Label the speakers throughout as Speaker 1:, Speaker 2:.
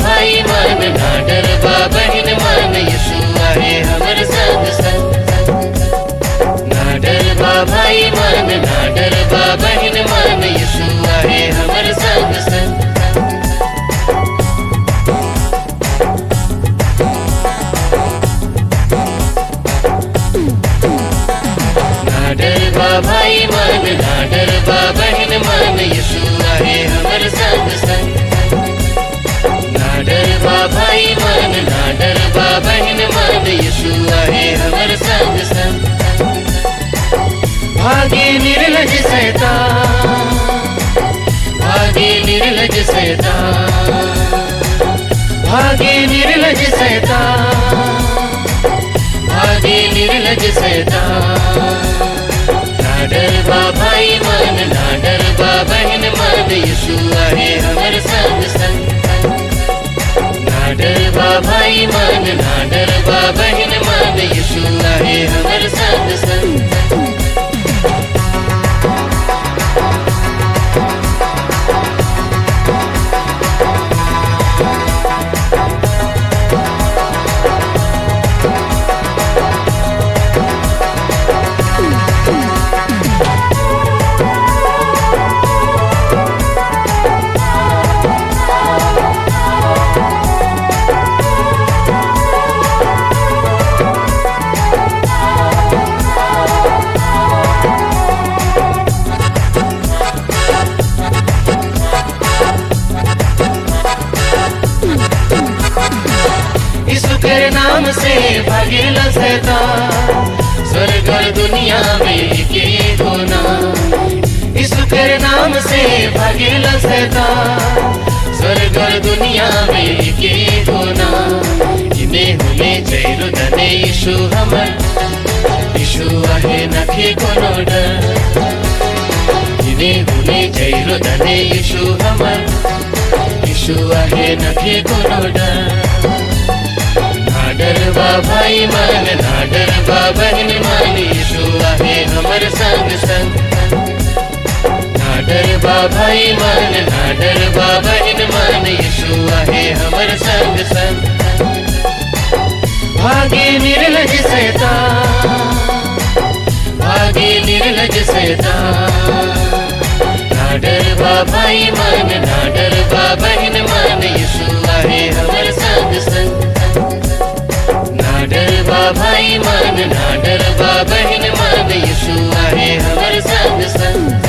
Speaker 1: भाई मन ना डरबा बहन मन, यीशु आहे हमर संग संग। ना डरबा भाई मन ना डरबा बहन मन, यीशु आहे हमर संग संग। ना डरबा भाई मन ना डरबा बहन मन, यीशु आहे हमर संग संग। ना डरबा भाई मन ना डरबा बहन मन, यीशु आहे हमर संग संग। भागे निर्लज शैतान, भागे निर्लज शैतान, भागे निर्लज शैतान, भागे निर्लज शैतान। ना डरबा भाई मन ना डरबा बहन मन, यीशु आहे हमर संग संग। ना डरबा भाई मन ना डरबा बहन मन, यीशु आहे हमर संग संग। यीशु के नाम से भागेला शैतान, स्वर्ग और दुनिया में के होना। यीशु के नाम से भागेला शैतान, स्वर्ग और दुनिया में के होना। इने हुने जैरो दने यीशु हमर, यीशु आहे नखे कोनो डर। इने हुने जैरो दने यीशु हमर, यीशु आहे नखे कोनो डर। ना डरबा भाई मन ना डरबा बहन मन, यीशु आहे हमर संग संग। ना डरबा भाई मन ना डरबा बहन मन, यीशु आहे हमर संग संग। भागे निर्लज शैतान, भागे निर्लज शैतान। ना डरबा भाई मन ना डरबा बहन मन, यीशु आहे हमर संग संग। ना डरबा भाई मन ना डरबा बहन मन, यीशु आहे हमर संग संग।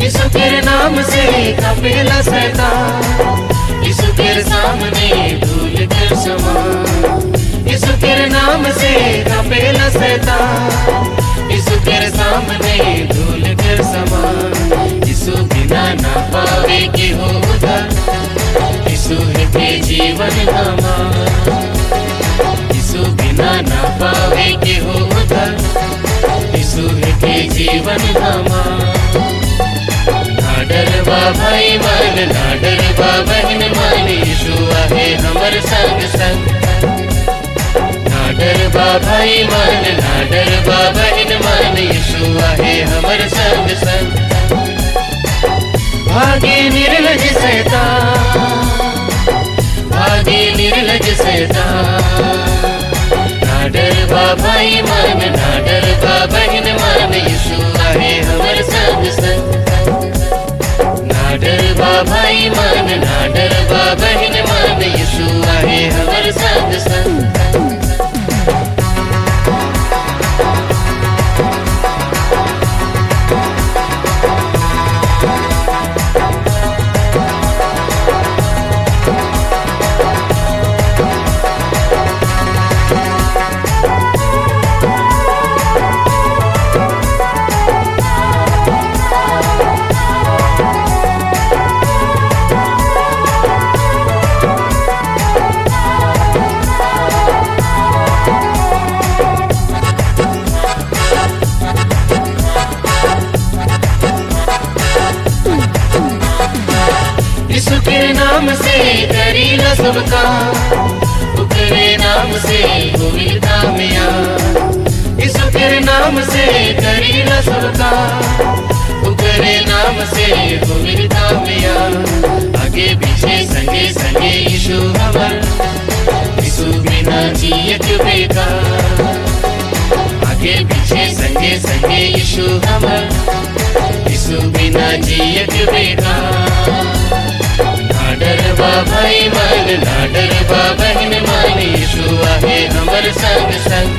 Speaker 1: यीशु के नाम से कापेला शैतान, यीशु के सामने धूल कर समान। यीशु के नाम से कापेला शैतान, यीशु के सामने धूल कर समान। यीशु बिना ना पावे के हो उधार, यीशु है के जीवन हमार। यीशु बिना ना पावे के हो उधार, यीशु है के जीवन हमार। ना डरबा भाई मन ना डरबा बहन मन, यीशु आहे हमर संग संग। ना डरबा भाई मन ना डरबा बहन मन, यीशु आहे हमर संग संग। भागे निर्लज शैतान, भागे निर्लज शैतान। ना डरबा भाई मन ना डरबा बहन मन, यीशु आहे हमर संग संग। ना डरबा भाई मन, ना डरबा बहन मन, यीशु आहे हमर संग संग। यीशु के नाम से करीला सब काम, ओकरे नाम से होई कामयाब। यीशु के नाम से करीला सब काम, ओकरे नाम से होई कामयाब। आगे पीछे संगे संगे यीशु हमर, यीशु बिना जियत बेकार। आगे पीछे संगे संगे यीशु हमर, यीशु बिना जियत बेकार। ना डरबा भाई मन, ना डरबा बहन मन, यीशु आहे हमर संग संग।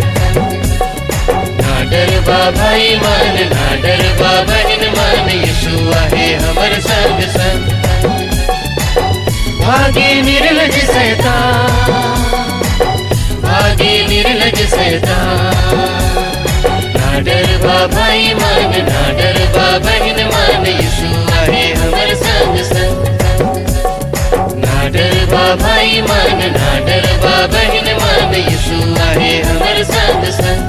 Speaker 1: ना डरबा भाई मन, ना डरबा बहन मन, यीशु आहे हमर संग संग। भागे निर्लज शैतान, भागे निर्लज शैतान। ना डरबा भाई मन, ना डरबा बहन मन, यीशु आहे हमर संग संग। ना डरबा भाई मन, ना डरबा बहन मन, यीशु आहे हमर संग संग।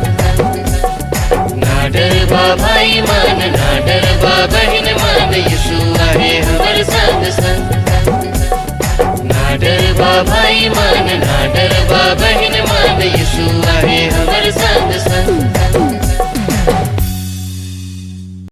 Speaker 1: ना डरबा भाई मन, ना डरबा